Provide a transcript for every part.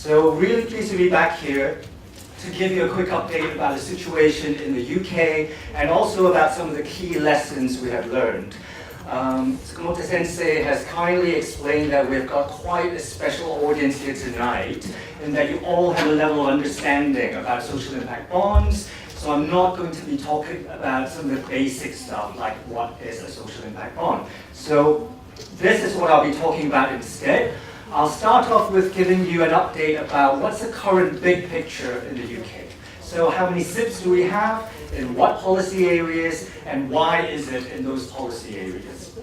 So really pleased to be back here to give you a quick update about the situation in the UK and also about some of the key lessons we have learned. Tsukamoto Sensei has kindly explained that we've got quite a special audience here tonight and that you all have a level of understanding about social impact bonds. So I'm not going to be talking about some of the basic stuff like what is a social impact bond. So this is what I'll be talking about instead. I'll start off with giving you an update about what's the current big picture in the UK. So how many SIPs do we have, in what policy areas, and why is it in those policy areas?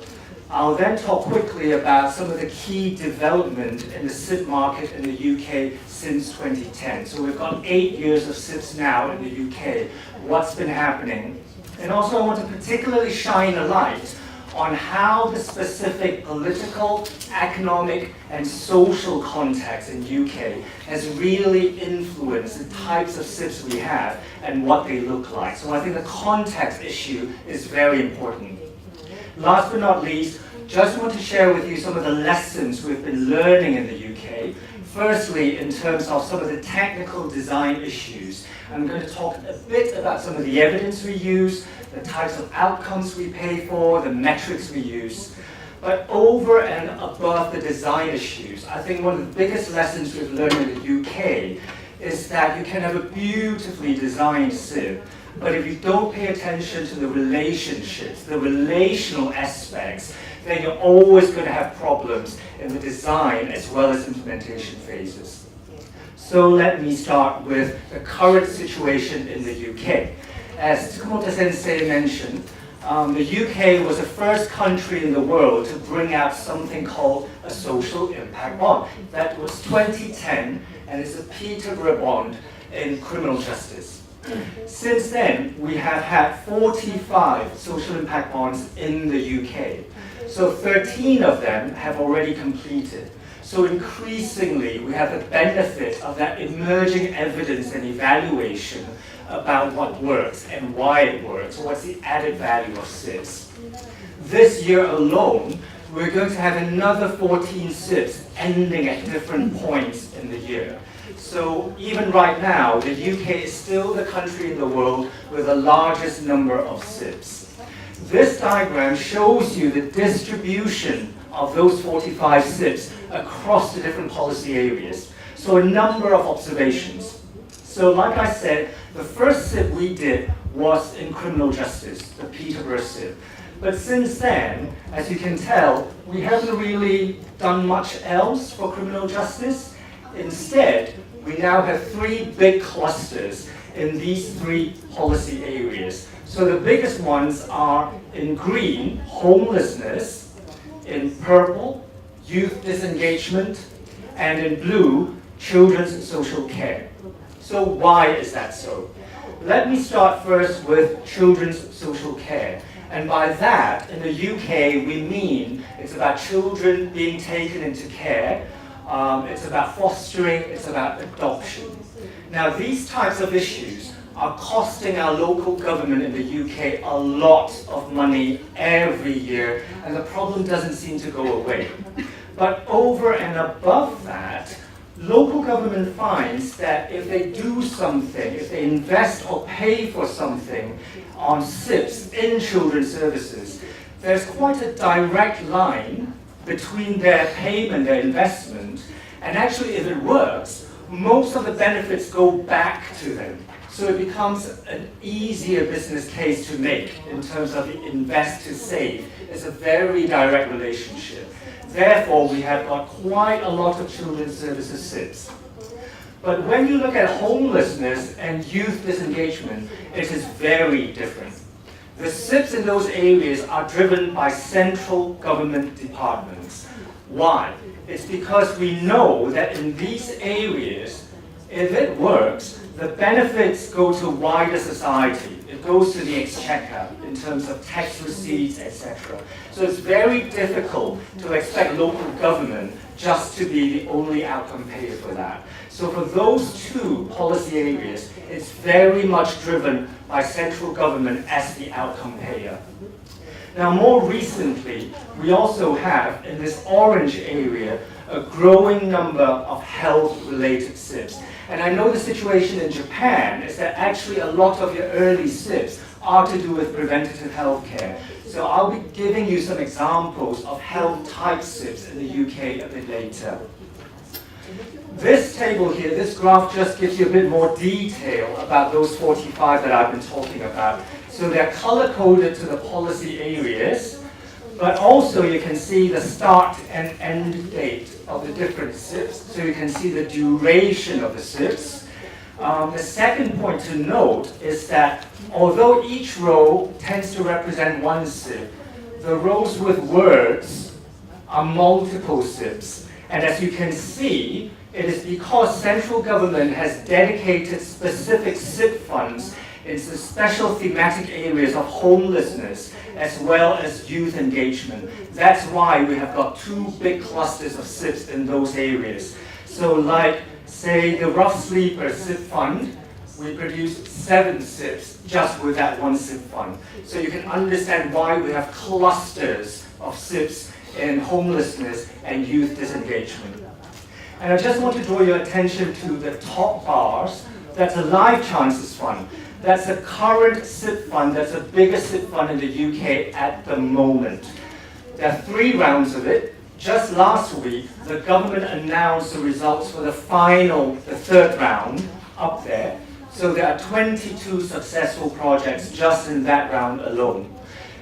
I'll then talk quickly about some of the key development in the SIP market in the UK since 2010. So we've got 8 years of SIPs now in the UK, what's been happening. And also I want to particularly shine a light on how the specific political, economic, and social context in UK has really influenced the types of SIPs we have and what they look like. So I think the context issue is very important. Last but not least, just want to share with you some of the lessons we've been learning in the UK. Firstly, in terms of some of the technical design issues, I'm going to talk a bit about some of the evidence we use, the types of outcomes we pay for, the metrics we use. But over and above the design issues, I think one of the biggest lessons we've learned in the UK is that you can have a beautifully designed SIP, but if you don't pay attention to the relationships, the relational aspects, then you're always going to have problems in the design as well as implementation phases. So let me start with the current situation in the UK. As Tsukamoto Sensei mentioned, the UK was the first country in the world to bring out something called a social impact bond. That was 2010, and it's a Peterborough bond in criminal justice. Since then, we have had 45 social impact bonds in the UK. So 13 of them have already completed. So increasingly, we have the benefit of that emerging evidence and evaluation about what works and why it works, what's the added value of SIPs. This year alone, we're going to have another 14 SIPs ending at different points in the year. So even right now, the UK is still the country in the world with the largest number of SIPs. This diagram shows you the distribution of those 45 SIPs across the different policy areas. So a number of observations. So like I said, the first SIP we did was in criminal justice, the Peterborough SIP. But since then, as you can tell, we haven't really done much else for criminal justice. Instead, we now have 3 big clusters in these 3 policy areas. So the biggest ones are in green, homelessness, in purple, youth disengagement, and in blue, children's social care. So why is that so? Let me start first with children's social care. And by that, in the UK, we mean it's about children being taken into care, it's about fostering, it's about adoption. Now, these types of issues are costing our local government in the UK a lot of money every year, and the problem doesn't seem to go away. But over and above that, local government finds that if they do something, if they invest or pay for something on SIPs in children's services, there's quite a direct line between their payment, their investment, and actually if it works, most of the benefits go back to them. So it becomes an easier business case to make in terms of the invest to save. It's a very direct relationship. Therefore, we have got quite a lot of children's services SIPs. But when you look at homelessness and youth disengagement, it is very different. The SIPs in those areas are driven by central government departments. Why? It's because we know that in these areas, if it works, the benefits go to wider society. It goes to the exchequer in terms of tax receipts, etc. So it's very difficult to expect local government just to be the only outcome payer for that. So for those 2 policy areas, it's very much driven by central government as the outcome payer. Now more recently, we also have in this orange area a growing number of health-related SIPs. And I know the situation in Japan is that actually a lot of your early SIPs are to do with preventative health care. So I'll be giving you some examples of health-type SIPs in the UK a bit later. This table here, this graph just gives you a bit more detail about those 45 that I've been talking about. So they're color-coded to the policy areas, but also you can see the start and end date of the different SIPs. So you can see the duration of the SIPs. The second point to note is that although each row tends to represent one SIP, the rows with words are multiple SIPs. And as you can see, it is because central government has dedicated specific SIP funds into special thematic areas of homelessness as well as youth engagement. That's why we have got two big clusters of SIPs in those areas. So like, say, the Rough Sleeper SIP fund, we produce 7 SIPs just with that one SIP fund. So you can understand why we have clusters of SIPs in homelessness and youth disengagement. And I just want to draw your attention to the top bars. That's a Life Chances Fund. That's a current SIP fund, that's a bigger SIP fund in the UK at the moment. There are 3 rounds of it. Just last week, the government announced the results for the 3rd round up there. So there are 22 successful projects just in that round alone.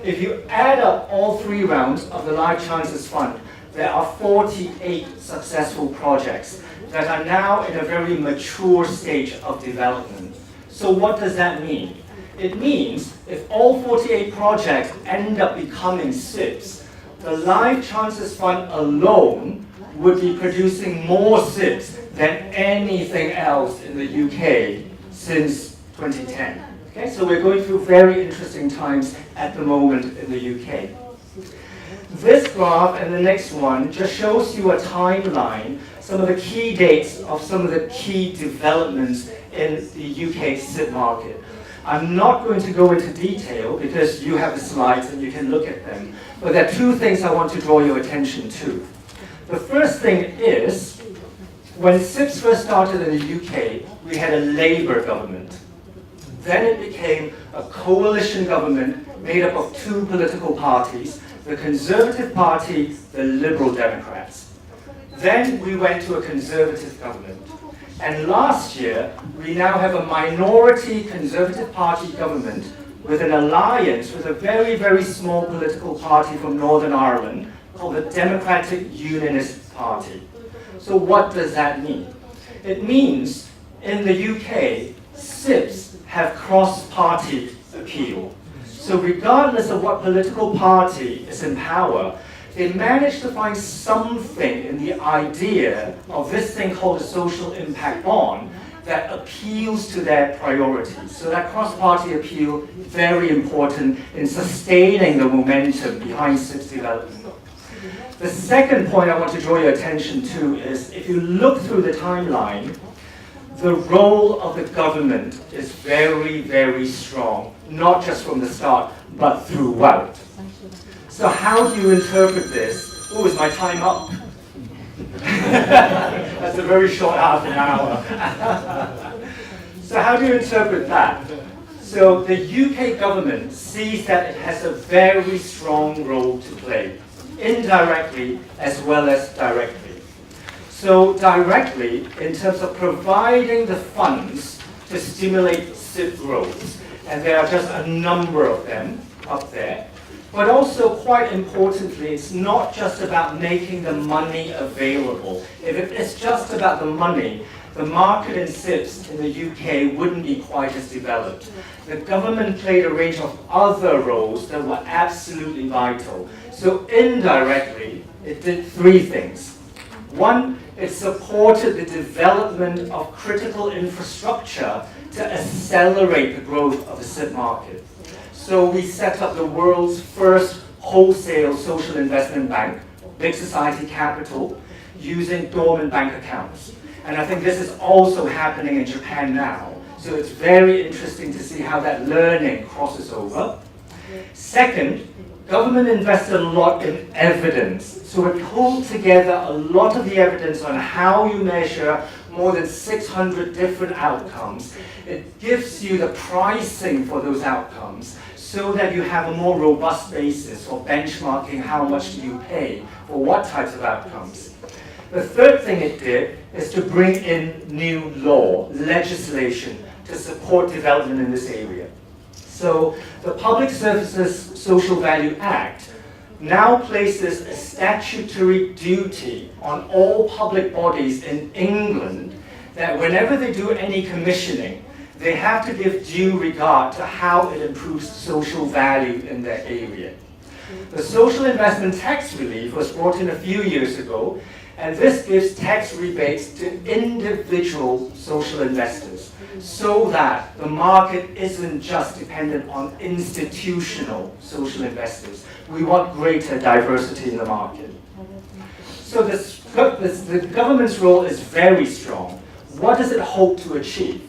If you add up all 3 rounds of the Life Chances Fund, there are 48 successful projects that are now in a very mature stage of development. So what does that mean? It means if all 48 projects end up becoming SIPs, the Life Chances Fund alone would be producing more SIPs than anything else in the UK since 2010. Okay, so we're going through very interesting times at the moment in the UK. This graph and the next one just shows you a timeline, some of the key dates of some of the key developments in the UK SIP market. I'm not going to go into detail because you have the slides and you can look at them, but there are 2 things I want to draw your attention to. The first thing is, when SIPs first started in the UK, we had a Labour government. Then it became a coalition government made up of 2 political parties, the Conservative Party, the Liberal Democrats. Then we went to a Conservative government. And last year, we now have a minority Conservative Party government with an alliance with a very, very small political party from Northern Ireland called the Democratic Unionist Party. So what does that mean? It means in the UK, SIPs have cross-party appeal. So regardless of what political party is in power, they managed to find something in the idea of this thing called a social impact bond that appeals to their priorities. So that cross-party appeal, very important in sustaining the momentum behind SIP's development. The second point I want to draw your attention to is, if you look through the timeline, the role of the government is very, very strong, not just from the start, but throughout. So how do you interpret this? Oh, is my time up? That's a very short half an hour. So how do you interpret that? So the UK government sees that it has a very strong role to play, indirectly as well as directly. So directly, in terms of providing the funds to stimulate SIP growth, and there are just a number of them up there, but also quite importantly, it's not just about making the money available. If it's just about the money, the market in SIPs in the UK wouldn't be quite as developed. The government played a range of other roles that were absolutely vital. So indirectly, it did 3 things. 1, it supported the development of critical infrastructure to accelerate the growth of the SIP market. So we set up the world's first wholesale social investment bank, Big Society Capital, using dormant bank accounts. And I think this is also happening in Japan now. So it's very interesting to see how that learning crosses over. Second, government invested a lot in evidence. So it pulled together a lot of the evidence on how you measure more than 600 different outcomes. It gives you the pricing for those outcomes so that you have a more robust basis for benchmarking how much do you pay for what types of outcomes. The third thing it did is to bring in new law, legislation, to support development in this area. So the Public Services Social Value Act now places a statutory duty on all public bodies in England that whenever they do any commissioning, they have to give due regard to how it improves social value in their area. The social investment tax relief was brought in a few years ago, and this gives tax rebates to individual social investors so that the market isn't just dependent on institutional social investors. We want greater diversity in the market. So the government's role is very strong. What does it hope to achieve?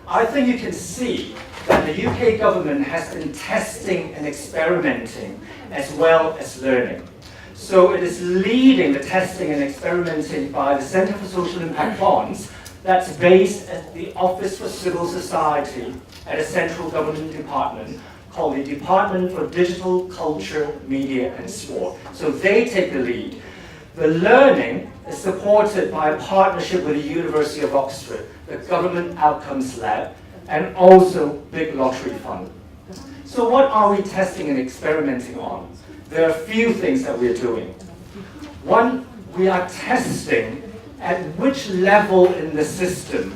I think you can see that the UK government has been testing and experimenting as well as learning. So it is leading the testing and experimenting by the Centre for Social Impact Bonds that's based at the Office for Civil Society at a central government department called the Department for Digital, Culture, Media and Sport. So they take the lead. The learning is supported by a partnership with the University of Oxford, the Government Outcomes Lab, and also Big Lottery Fund. So what are we testing and experimenting on? There are a few things that we're doing. One, we are testing at which level in the system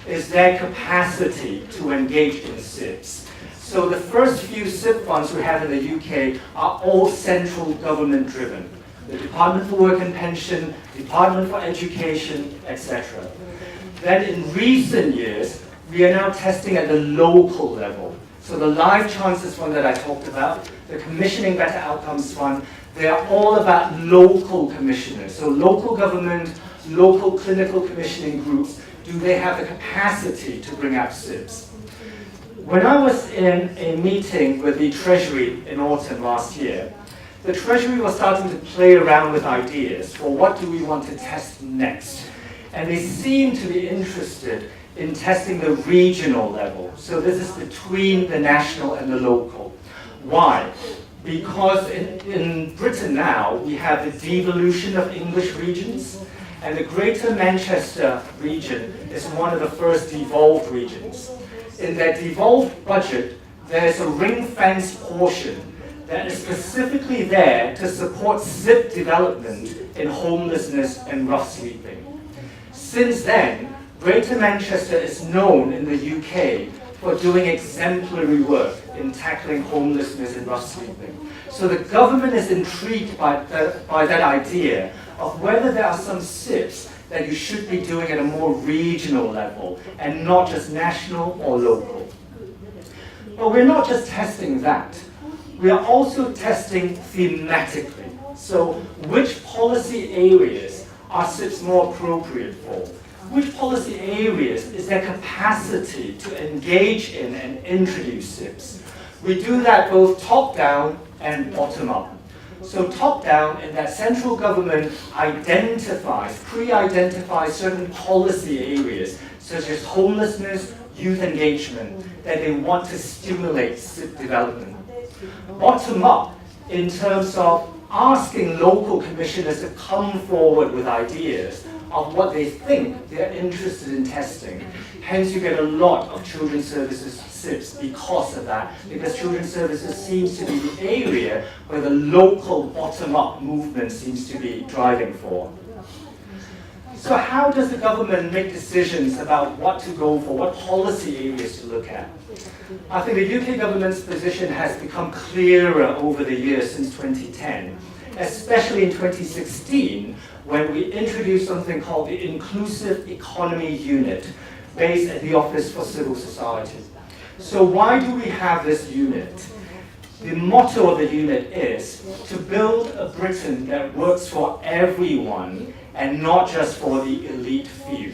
is their capacity to engage in SIPs. So the first few SIP funds we have in the UK are all central government driven. The Department for Work and Pension, Department for Education, etc. Then in recent years, we are now testing at the local level. So the Life Chances Fund that I talked about, the Commissioning Better Outcomes Fund, they are all about local commissioners. So local government, local clinical commissioning groups, do they have the capacity to bring out SIPs? When I was in a meeting with the Treasury in autumn last year, the Treasury was starting to play around with ideas for what do we want to test next. And they seem to be interested in testing the regional level. So this is between the national and the local. Why? Because in Britain now, we have the devolution of English regions, and the Greater Manchester region is one of the first devolved regions. In that devolved budget, there's a ring-fenced portion that is specifically there to support SIP development in homelessness and rough sleeping. Since then, Greater Manchester is known in the UK for doing exemplary work in tackling homelessness and rough sleeping. So the government is intrigued by that idea of whether there are some SIPs that you should be doing at a more regional level and not just national or local. But we're not just testing that. We are also testing thematically. So which policy areas are SIPs more appropriate for? Which policy areas is there capacity to engage in and introduce SIPs? We do that both top-down and bottom-up. So top-down, in that central government pre-identifies certain policy areas, such as homelessness, youth engagement, that they want to stimulate SIP development. Bottom-up, in terms of asking local commissioners to come forward with ideas of what they think they're interested in testing. Hence, you get a lot of children's services SIPs because of that, because children's services seems to be the area where the local bottom-up movement seems to be driving for. So how does the government make decisions about what to go for, what policy areas to look at? I think the UK government's position has become clearer over the years since 2010, especially in 2016, when we introduced something called the Inclusive Economy Unit, based at the Office for Civil Society. So why do we have this unit? The motto of the unit is to build a Britain that works for everyone and not just for the elite few.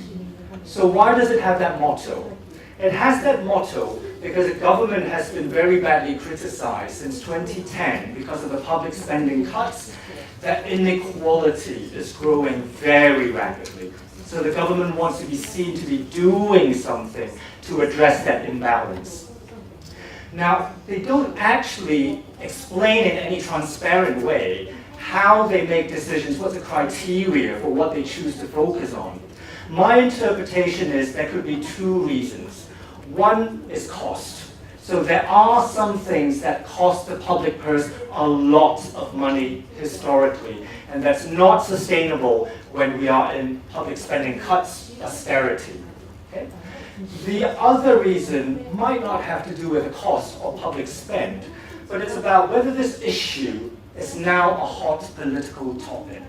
So why does it have that motto? It has that motto because the government has been very badly criticized since 2010 because of the public spending cuts, that inequality is growing very rapidly. So the government wants to be seen to be doing something to address that imbalance. Now, they don't actually explain in any transparent way how they make decisions, what's the criteria for what they choose to focus on. My interpretation is there could be two reasons. One is cost. So there are some things that cost the public purse a lot of money historically, and that's not sustainable when we are in public spending cuts, austerity. Okay? The other reason might not have to do with the cost of public spend, but it's about whether this issue is now a hot political topic.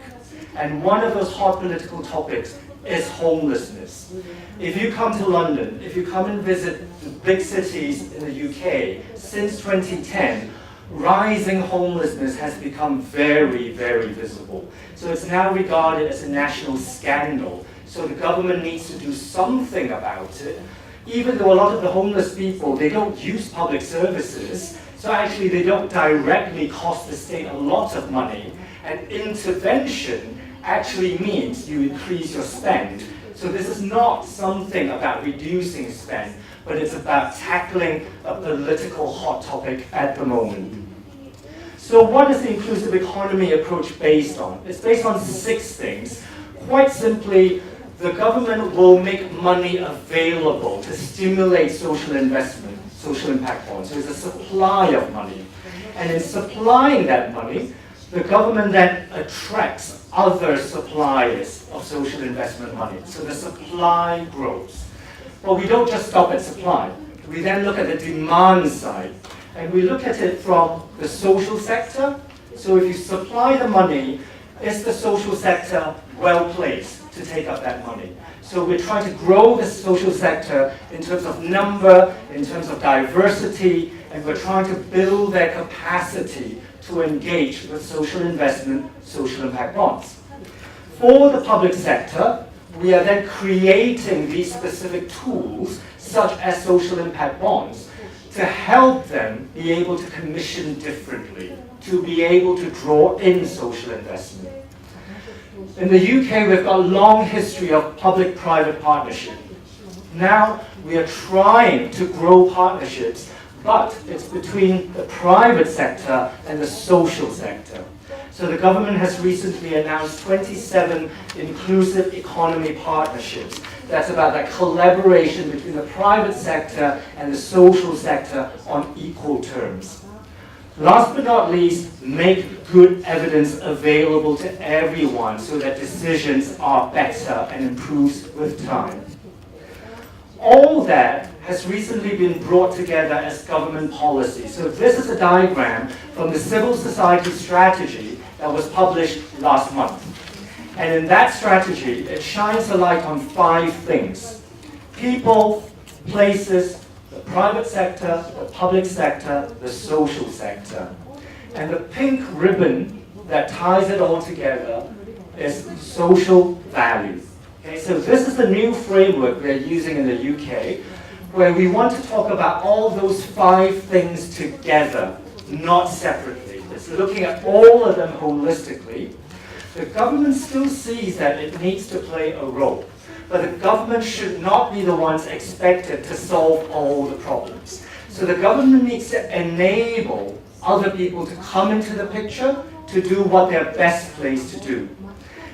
And one of those hot political topics is homelessness. If you come to London, if you come and visit the big cities in the UK, since 2010, rising homelessness has become very, very visible. So it's now regarded as a national scandal. So the government needs to do something about it. Even though a lot of the homeless people, they don't use public services, so actually they don't directly cost the state a lot of money. And intervention actually means you increase your spend. So this is not something about reducing spend, but it's about tackling a political hot topic at the moment. So what is the inclusive economy approach based on? It's based on 6 things. Quite simply, the government will make money available to stimulate social investment, social impact bonds. So it's a supply of money. And in supplying that money, the government then attracts other suppliers of social investment money. So the supply grows. But we don't just stop at supply. We then look at the demand side. And we look at it from the social sector. So if you supply the money, is the social sector well placed to take up that money? So we're trying to grow the social sector in terms of number, in terms of diversity, and we're trying to build their capacity to engage with social investment, social impact bonds. For the public sector, we are then creating these specific tools, such as social impact bonds, to help them be able to commission differently, to be able to draw in social investment. In the UK, we've got a long history of public-private partnership. Now, we are trying to grow partnerships, but it's between the private sector and the social sector. So the government has recently announced 27 inclusive economy partnerships. That's about that collaboration between the private sector and the social sector on equal terms. Last but not least, make good evidence available to everyone so that decisions are better and improves with time. All that has recently been brought together as government policy. So this is a diagram from the civil society strategy that was published last month. And in that strategy, it shines a light on 5 things: people, places, the private sector, the public sector, the social sector. And the pink ribbon that ties it all together is social value. Okay, so this is the new framework we're using in the UK, where we want to talk about all those 5 things together, not separately. It's looking at all of them holistically. The government still sees that it needs to play a role, but the government should not be the ones expected to solve all the problems. So the government needs to enable other people to come into the picture to do what they're best placed to do.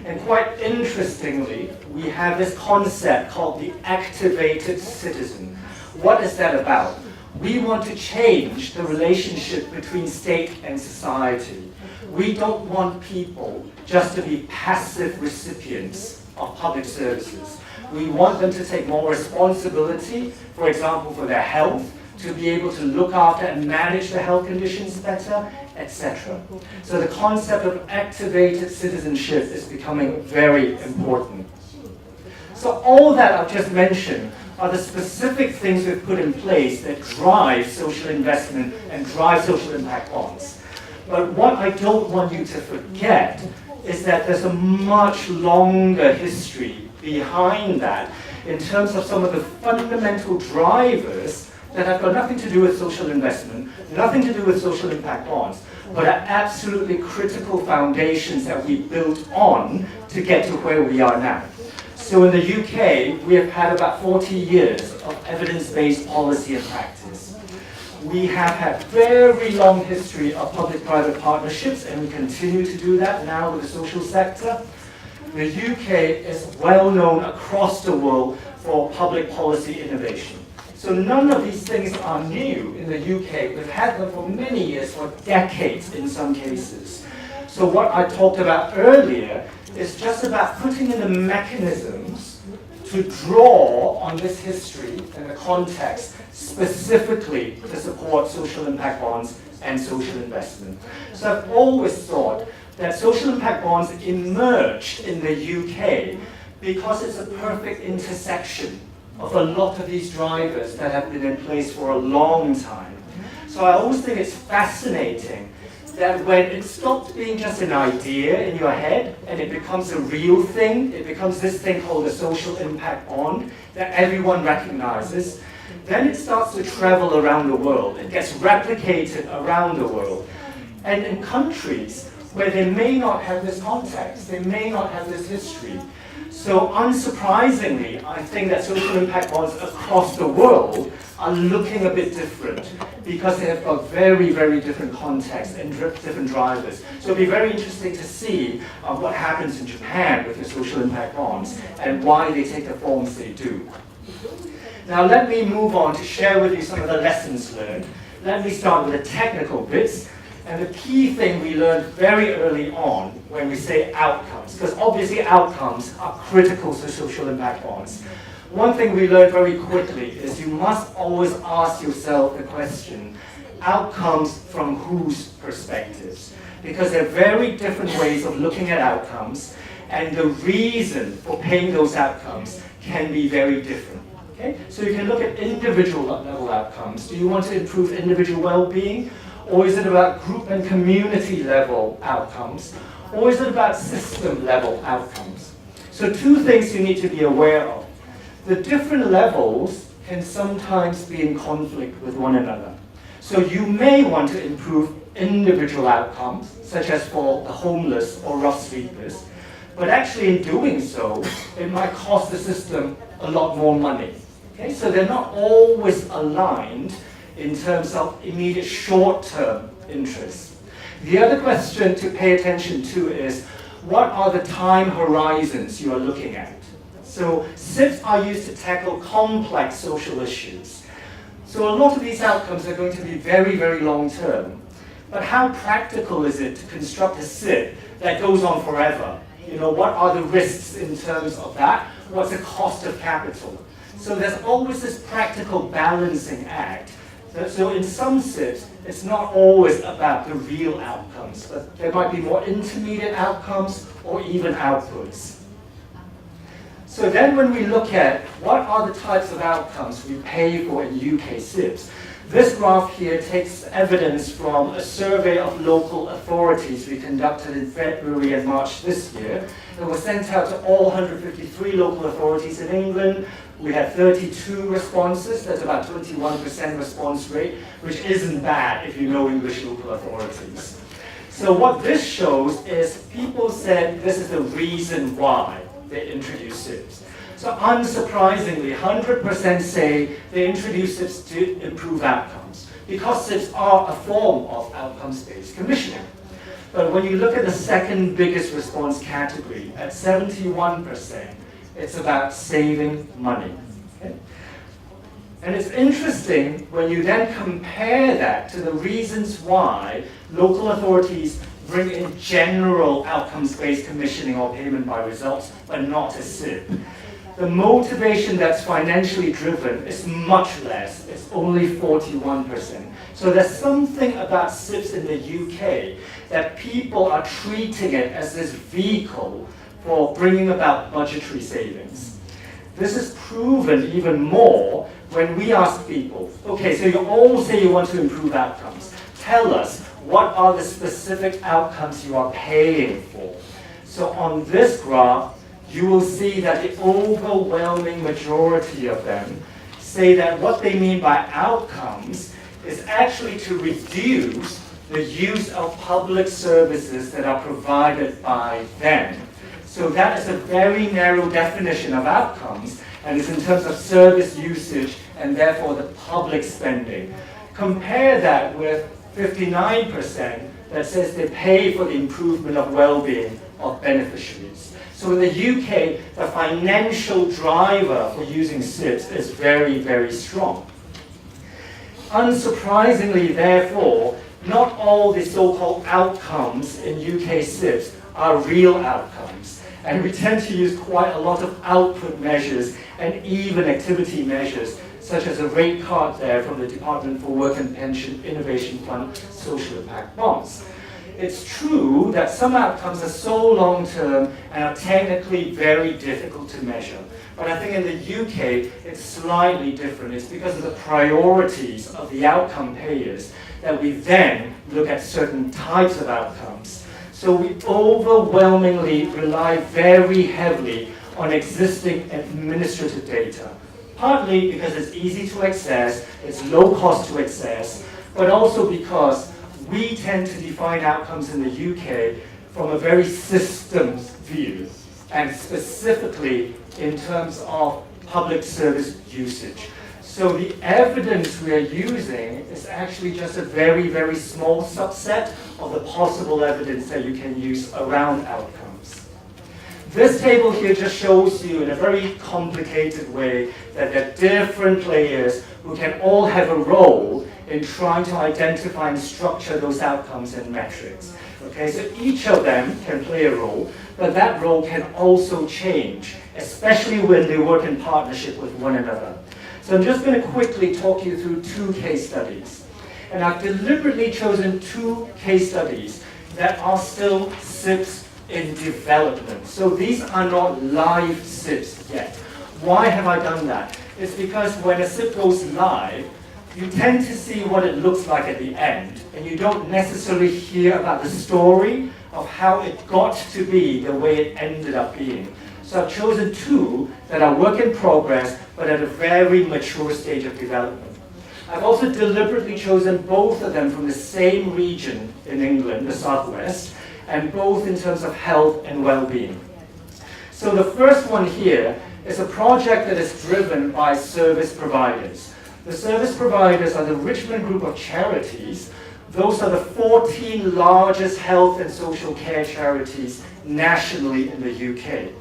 And quite interestingly, we have this concept called the activated citizen. What is that about? We want to change the relationship between state and society. We don't want people just to be passive recipients of public services. We want them to take more responsibility, for example, for their health, to be able to look after and manage their health conditions better, etc. So the concept of activated citizenship is becoming very important. So all that I've just mentioned are the specific things we've put in place that drive social investment and drive social impact bonds. But what I don't want you to forget is that there's a much longer history behind that. in terms of some of the fundamental drivers that have got nothing to do with social investment, nothing to do with social impact bonds, but are absolutely critical foundations that we built on to get to where we are now. So in the UK, we have had about 40 years of evidence-based policy and practice. We have had very long history of public-private partnerships, and we continue to do that now with the social sector. The UK is well known across the world for public policy innovation. So none of these things are new in the UK. We've had them for many years, for decades in some cases. So what I talked about earlier is just about putting in the mechanisms to draw on this history and the context specifically to support social impact bonds and social investment. So I've always thought that social impact bonds emerged in the UK because it's a perfect intersection of a lot of these drivers that have been in place for a long time. So I always think it's fascinating that when it stops being just an idea in your head and it becomes a real thing, it becomes this thing called a social impact bond that everyone recognizes, then it starts to travel around the world. It gets replicated around the world. And in countries where they may not have this context, they may not have this history. So unsurprisingly, I think that social impact bonds across the world are looking a bit different because they have got very, very different contexts and different drivers. So it'll be very interesting to see what happens in Japan with the social impact bonds and why they take the forms they do. Now let me move on to share with you some of the lessons learned. Let me start with the technical bits. And the key thing we learned very early on when we say outcomes, because obviously outcomes are critical to social impact bonds. One thing we learned very quickly is you must always ask yourself the question, outcomes from whose perspectives? Because there are very different ways of looking at outcomes, and the reason for paying those outcomes can be very different. Okay? So you can look at individual level outcomes. Do you want to improve individual well-being? Or is it about group and community level outcomes? Or is it about system level outcomes? So two things you need to be aware of. The different levels can sometimes be in conflict with one another. So you may want to improve individual outcomes, such as for the homeless or rough sleepers, but actually in doing so, it might cost the system a lot more money. Okay? So they're not always aligned in terms of immediate short-term interests. The other question to pay attention to is, what are the time horizons you are looking at? So SIPs are used to tackle complex social issues. So a lot of these outcomes are going to be very, very long-term. But how practical is it to construct a SIP that goes on forever? You know, what are the risks in terms of that? What's the cost of capital? So there's always this practical balancing act. So in some SIPs, it's not always about the real outcomes, but there might be more intermediate outcomes or even outputs. So then when we look at what are the types of outcomes we pay for in UK SIPs, this graph here takes evidence from a survey of local authorities we conducted in February and March this year. It was sent out to all 153 local authorities in England. We had 32 responses, that's about 21% response rate, which isn't bad if you know English local authorities. So what this shows is people said this is the reason why they introduced SIPs. So unsurprisingly, 100% say they introduced SIPs to improve outcomes, because SIPs are a form of outcomes-based commissioning. But when you look at the second biggest response category, at 71%, it's about saving money. Okay? And it's interesting when you then compare that to the reasons why local authorities bring in general outcomes-based commissioning or payment by results, but not a SIP. The motivation that's financially driven is much less. It's only 41%. So there's something about SIPs in the UK that people are treating it as this vehicle for bringing about budgetary savings. This is proven even more when we ask people, okay, so you all say you want to improve outcomes. Tell us, what are the specific outcomes you are paying for? So on this graph, you will see that the overwhelming majority of them say that what they mean by outcomes is actually to reduce the use of public services that are provided by them. So that is a very narrow definition of outcomes, and it's in terms of service usage and therefore the public spending. Compare that with 59% that says they pay for the improvement of well-being of beneficiaries. So in the UK, the financial driver for using SIPs is very, very strong. Unsurprisingly, therefore, not all the so-called outcomes in UK SIPs are real outcomes. And we tend to use quite a lot of output measures and even activity measures, such as a rate card there from the Department for Work and Pension Innovation Fund social impact bonds. It's true that some outcomes are so long-term and are technically very difficult to measure. But I think in the UK, it's slightly different. It's because of the priorities of the outcome payers that we then look at certain types of outcomes. So we overwhelmingly rely very heavily on existing administrative data, partly because it's easy to access, it's low cost to access, but also because we tend to define outcomes in the UK from a very systems view, and specifically in terms of public service usage. So the evidence we are using is actually just a very, very small subset of the possible evidence that you can use around outcomes. This table here just shows you in a very complicated way that there are different players who can all have a role in trying to identify and structure those outcomes and metrics. Okay, so each of them can play a role, but that role can also change, especially when they work in partnership with one another. So I'm just going to quickly talk you through two case studies. And I've deliberately chosen two case studies that are still SIPs in development. So these are not live SIPs yet. Why have I done that? It's because when a SIP goes live, you tend to see what it looks like at the end, and you don't necessarily hear about the story of how it got to be the way it ended up being. So I've chosen two that are work in progress, but at a very mature stage of development. I've also deliberately chosen both of them from the same region in England, the Southwest, and both in terms of health and well-being. So the first one here is a project that is driven by service providers. The service providers are the Richmond Group of Charities. Those are the 14 largest health and social care charities nationally in the UK.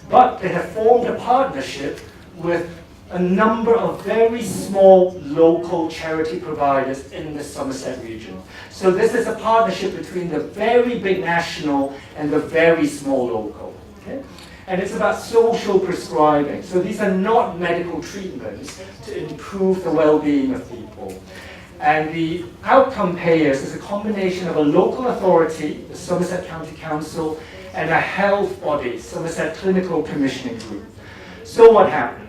But they have formed a partnership with a number of very small local charity providers in the Somerset region. So this is a partnership between the very big national and the very small local. Okay? And it's about social prescribing. So these are not medical treatments to improve the well-being of people. And the outcome payers is a combination of a local authority, the Somerset County Council, and a health body, Somerset Clinical Commissioning Group. So what happened?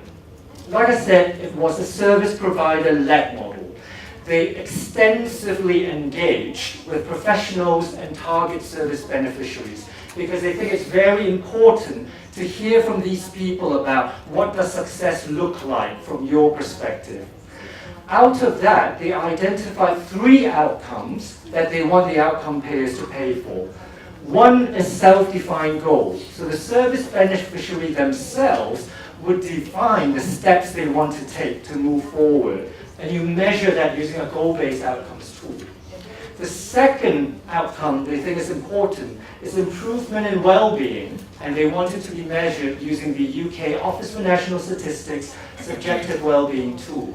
Like I said, it was a service provider-led model. They extensively engaged with professionals and target service beneficiaries because they think it's very important to hear from these people about what does success look like from your perspective. Out of that, they identified 3 outcomes that they want the outcome payers to pay for. One is self-defined goals. So the service beneficiary themselves would define the steps they want to take to move forward. And you measure that using a goal-based outcomes tool. The second outcome they think is important is improvement in well-being, and they want it to be measured using the UK Office for National Statistics subjective well-being tool.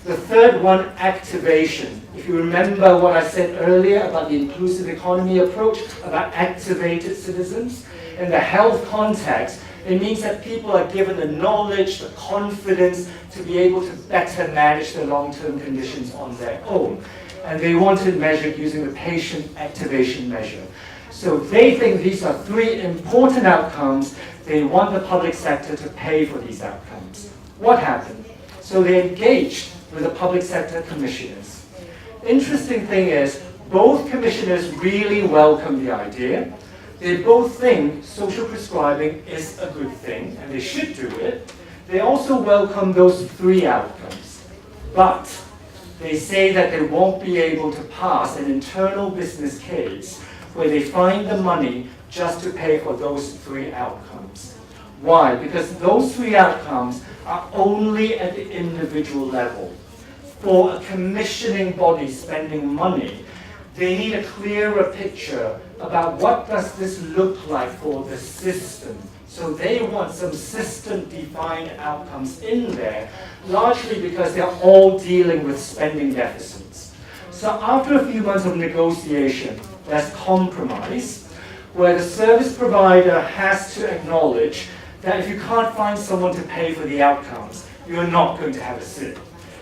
The third one, activation. If you remember what I said earlier about the inclusive economy approach, about activated citizens, in the health context, it means that people are given the knowledge, the confidence to be able to better manage their long-term conditions on their own. And they want it measured using the patient activation measure. So they think these are 3 important outcomes. They want the public sector to pay for these outcomes. What happened? So they engaged with the public sector commissioners. Interesting thing is, both commissioners really welcomed the idea. They both think social prescribing is a good thing, and they should do it. They also welcome those three outcomes. But they say that they won't be able to pass an internal business case where they find the money just to pay for those three outcomes. Why? Because those three outcomes are only at the individual level. For a commissioning body spending money, they need a clearer picture about what does this look like for the system. So they want some system-defined outcomes in there, largely because they're all dealing with spending deficits. So after a few months of negotiation, there's compromise, where the service provider has to acknowledge that if you can't find someone to pay for the outcomes, you're not going to have a SIP.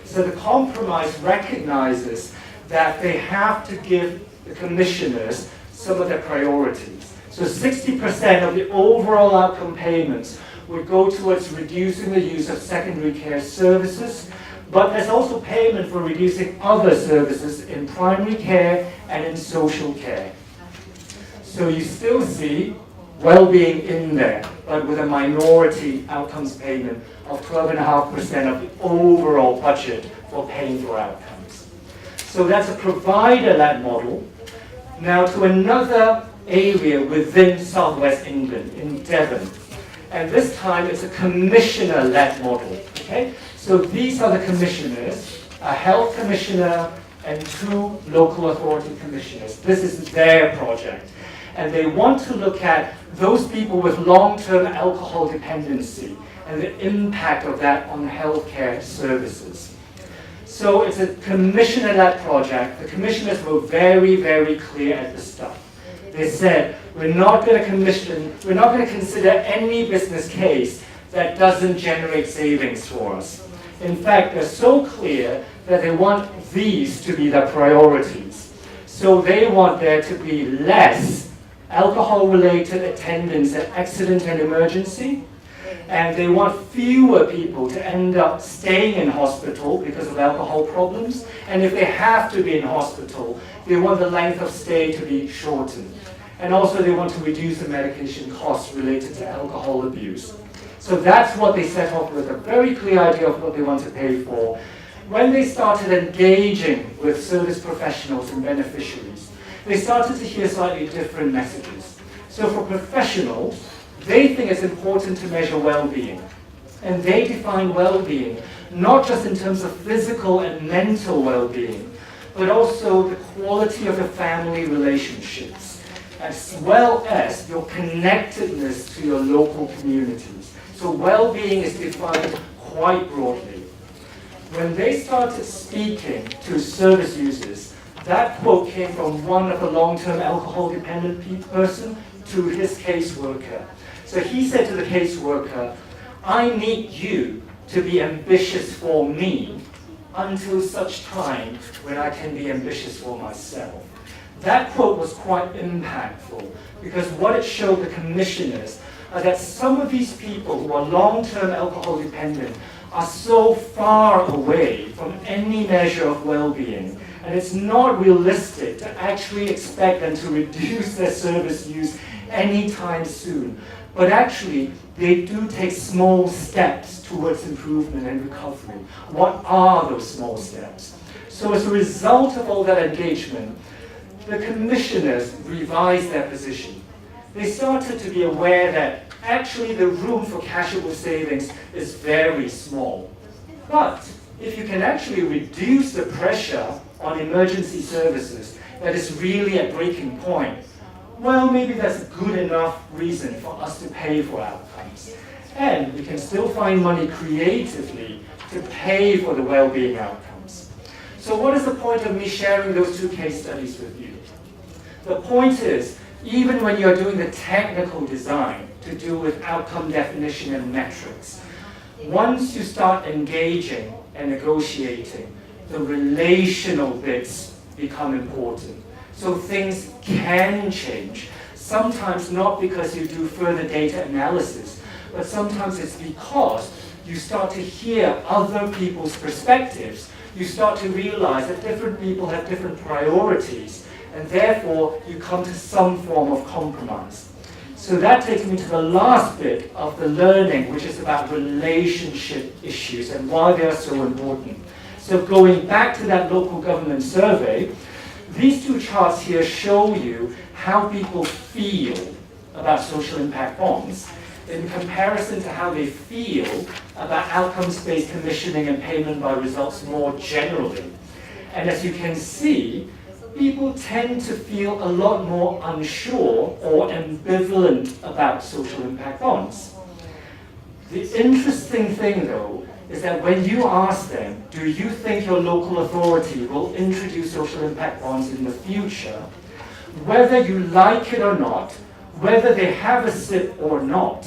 So the compromise recognizes that they have to give the commissioners some of their priorities. So 60% of the overall outcome payments would go towards reducing the use of secondary care services, but there's also payment for reducing other services in primary care and in social care. So you still see well-being in there, but with a minority outcomes payment of 12.5% of the overall budget for paying for outcomes. So that's a provider-led model. Now to another area within Southwest England, in Devon. And this time it's a commissioner-led model. Okay? So these are the commissioners, a health commissioner and two local authority commissioners. This is their project. And they want to look at those people with long-term alcohol dependency and the impact of that on healthcare services. So it's a commissioner-led project. The commissioners were very, very clear at the start. They said, we're not going to consider any business case that doesn't generate savings for us. In fact, they're so clear that they want these to be their priorities. So they want there to be less alcohol-related attendance at accident and emergency, and they want fewer people to end up staying in hospital because of alcohol problems, and if they have to be in hospital, they want the length of stay to be shortened. And also they want to reduce the medication costs related to alcohol abuse. So that's what they set off with, a very clear idea of what they want to pay for. When they started engaging with service professionals and beneficiaries, they started to hear slightly different messages. So for professionals, they think it's important to measure well-being. And they define well-being not just in terms of physical and mental well-being, but also the quality of your family relationships, as well as your connectedness to your local communities. So well-being is defined quite broadly. When they started speaking to service users, that quote came from one of a long-term alcohol-dependent person to his caseworker. So he said to the caseworker, I need you to be ambitious for me until such time when I can be ambitious for myself. That quote was quite impactful because what it showed the commissioners are that some of these people who are long-term alcohol dependent are so far away from any measure of well-being, and it's not realistic to actually expect them to reduce their service use anytime soon. But actually, they do take small steps towards improvement and recovery. What are those small steps? So as a result of all that engagement, the commissioners revised their position. They started to be aware that actually the room for cashable savings is very small. But if you can actually reduce the pressure on emergency services that is really at breaking point, well, maybe that's a good enough reason for us to pay for outcomes. And we can still find money creatively to pay for the well-being outcomes. So what is the point of me sharing those two case studies with you? The point is, even when you're doing the technical design to do with outcome definition and metrics, once you start engaging and negotiating, the relational bits become important. So things can change. Sometimes not because you do further data analysis, but sometimes it's because you start to hear other people's perspectives. You start to realize that different people have different priorities, and therefore you come to some form of compromise. So that takes me to the last bit of the learning, which is about relationship issues and why they are so important. So going back to that local government survey, these two charts here show you how people feel about social impact bonds in comparison to how they feel about outcomes-based commissioning and payment by results more generally. And as you can see, people tend to feel a lot more unsure or ambivalent about social impact bonds. The interesting thing, though, is that when you ask them, do you think your local authority will introduce social impact bonds in the future, whether you like it or not, whether they have a SIP or not,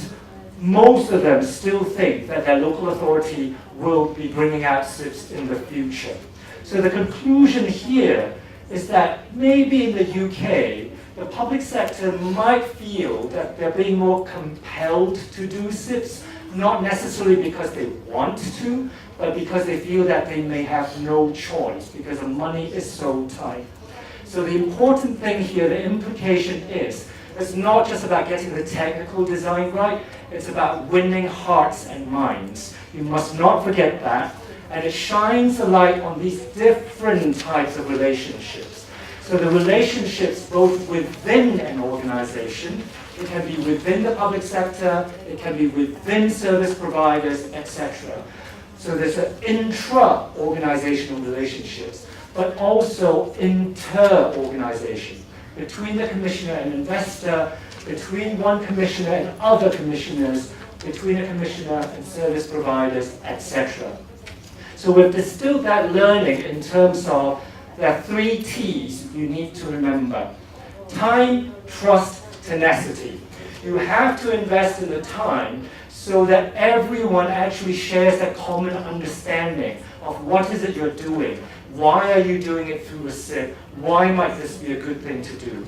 most of them still think that their local authority will be bringing out SIPs in the future. So the conclusion here is that maybe in the UK, the public sector might feel that they're being more compelled to do SIPs, not necessarily because they want to, but because they feel that they may have no choice because the money is so tight. So the important thing here, the implication is, it's not just about getting the technical design right, it's about winning hearts and minds. You must not forget that. And it shines a light on these different types of relationships. So the relationships both within an organization, it can be within the public sector, it can be within service providers, etc. So there's an intra-organizational relationships, but also inter-organization, between the commissioner and investor, between one commissioner and other commissioners, between a commissioner and service providers, etc. So we've distilled that learning in terms of there are 3 T's you need to remember. Time, trust, tenacity. You have to invest in the time so that everyone actually shares that common understanding of what is it you're doing. Why are you doing it through a SIP? Why might this be a good thing to do?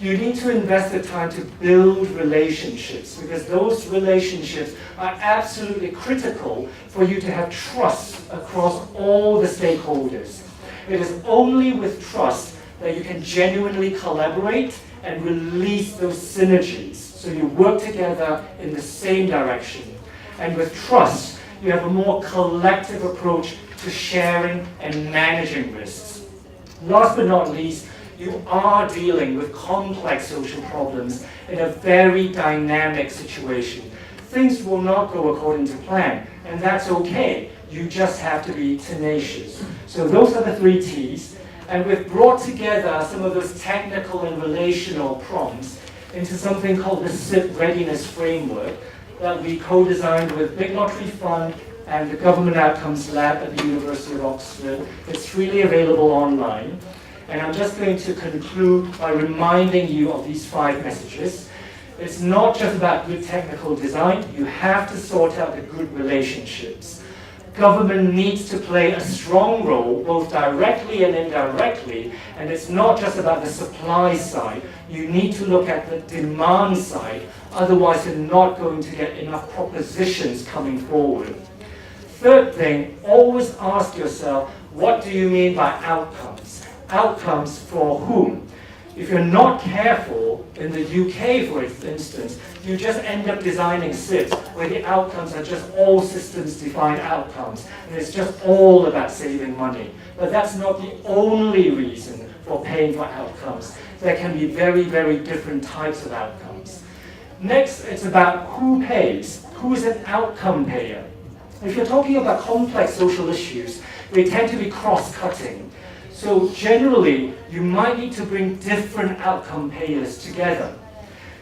You need to invest the time to build relationships because those relationships are absolutely critical for you to have trust across all the stakeholders. It is only with trust that you can genuinely collaborate and release those synergies so you work together in the same direction. And with trust, you have a more collective approach to sharing and managing risks. Last but not least, you are dealing with complex social problems in a very dynamic situation. Things will not go according to plan, and that's okay. You just have to be tenacious. So those are the 3 T's, and we've brought together some of those technical and relational prompts into something called the SIP Readiness Framework that we co-designed with Big Lottery Fund and the Government Outcomes Lab at the University of Oxford. It's freely available online. And I'm just going to conclude by reminding you of these 5 messages. It's not just about good technical design. You have to sort out the good relationships. Government needs to play a strong role, both directly and indirectly, and it's not just about the supply side. You need to look at the demand side, otherwise you're not going to get enough propositions coming forward. Third thing, always ask yourself, what do you mean by outcomes? Outcomes for whom? If you're not careful, in the UK for instance, you just end up designing SIPs where the outcomes are just all systems defined outcomes, and it's just all about saving money. But that's not the only reason for paying for outcomes. There can be very, very different types of outcomes. Next, it's about who pays. Who is an outcome payer? If you're talking about complex social issues, they tend to be cross-cutting. So generally, you might need to bring different outcome payers together.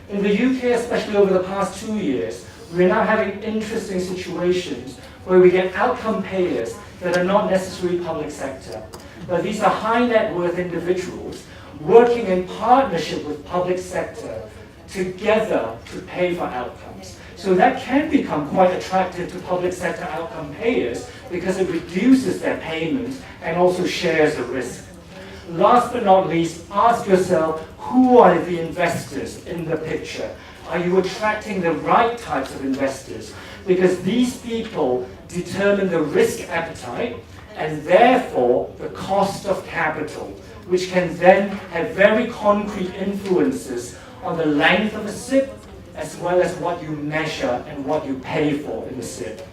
In the UK, especially over the past 2 years, we're now having interesting situations where we get outcome payers that are not necessarily public sector, but these are high net worth individuals working in partnership with public sector together to pay for outcomes. So that can become quite attractive to public sector outcome payers because it reduces their payments and also shares the risk. Last but not least, ask yourself, who are the investors in the picture? Are you attracting the right types of investors? Because these people determine the risk appetite and therefore the cost of capital, which can then have very concrete influences on the length of a SIP, as well as what you measure and what you pay for in the SIP.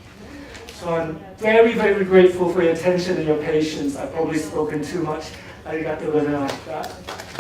So I'm very, very grateful for your attention and your patience. I've probably spoken too much. Arigatou gozaimasu.